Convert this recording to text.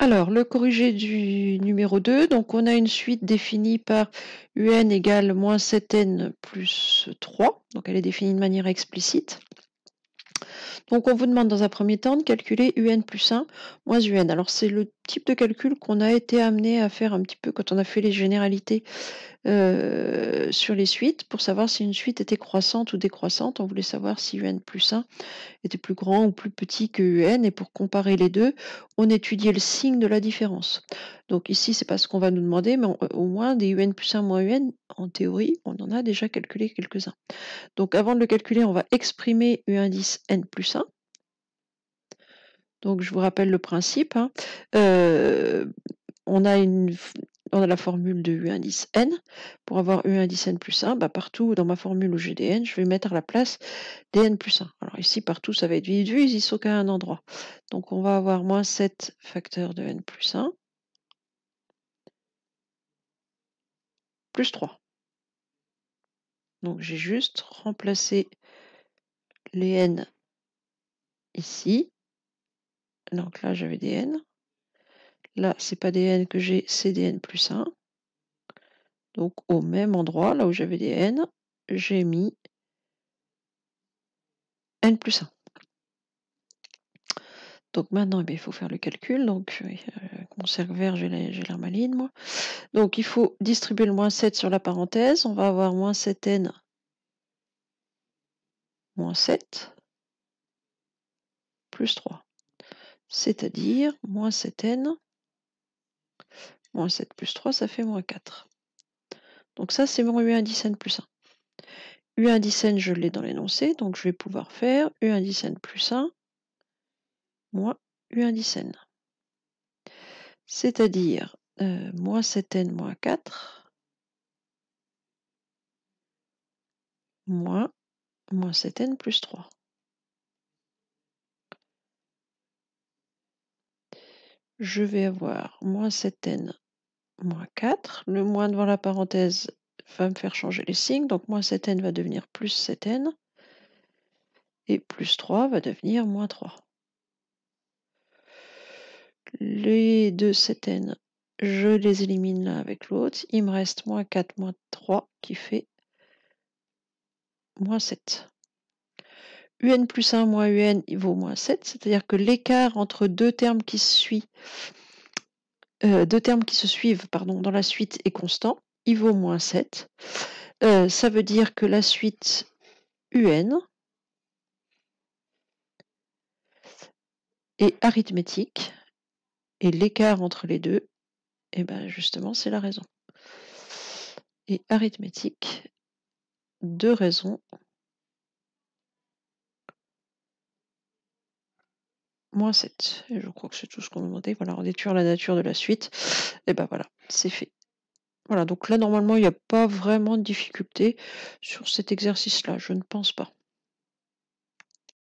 Alors, le corrigé du numéro 2, donc on a une suite définie par un égale moins 7n plus 3, donc elle est définie de manière explicite. Donc on vous demande dans un premier temps de calculer un plus 1 moins un. Alors c'est le type de calcul qu'on a été amené à faire un petit peu quand on a fait les généralités sur les suites, pour savoir si une suite était croissante ou décroissante. On voulait savoir si un plus 1 était plus grand ou plus petit que un, et pour comparer les deux, on étudiait le signe de la différence. Donc ici, c'est pas ce qu'on va nous demander, mais au moins des un plus 1 moins un, en théorie, on en a déjà calculé quelques-uns. Donc avant de le calculer, on va exprimer un indice n plus 1. Donc je vous rappelle le principe, hein. On a la formule de U indice n. Pour avoir U indice n plus 1, partout dans ma formule où j'ai des n, je vais mettre à la place des n plus 1. Alors ici, partout, ça va être vite vu, ils sont qu'à un endroit. Donc on va avoir moins 7 facteurs de n plus 1, plus 3. Donc j'ai juste remplacé les n ici. Donc là, j'avais des n. Là, c'est pas des n que j'ai, c'est des n plus 1. Donc au même endroit, là où j'avais des n, j'ai mis n plus 1. Donc maintenant, il faut faire le calcul. Donc mon cercle vert, j'ai l'air maligne, moi. Donc il faut distribuer le moins 7 sur la parenthèse. On va avoir moins 7n moins 7 plus 3. C'est-à-dire moins 7n moins 7 plus 3, ça fait moins 4. Donc ça, c'est mon U indice n plus 1. U indice n, je l'ai dans l'énoncé, donc je vais pouvoir faire U indice n plus 1 moins U indice n. C'est-à-dire moins 7n moins 4 moins 7n plus 3. Je vais avoir moins 7n moins 4. Le moins devant la parenthèse va me faire changer les signes. Donc moins 7n va devenir plus 7n. Et plus 3 va devenir moins 3. Les deux 7n, je les élimine l'un avec l'autre. Il me reste moins 4 moins 3 qui fait moins 7. Un plus 1 moins un, il vaut moins 7. C'est-à-dire que l'écart entre deux termes qui se suivent, dans la suite est constant. Il vaut moins 7. Ça veut dire que la suite un est arithmétique, et l'écart entre les deux, justement, c'est la raison. Et arithmétique, deux raisons, moins 7. Et je crois que c'est tout ce qu'on demandait. Voilà, on détruire la nature de la suite. Et voilà, c'est fait. Voilà, donc là, normalement, il n'y a pas vraiment de difficulté sur cet exercice-là, je ne pense pas.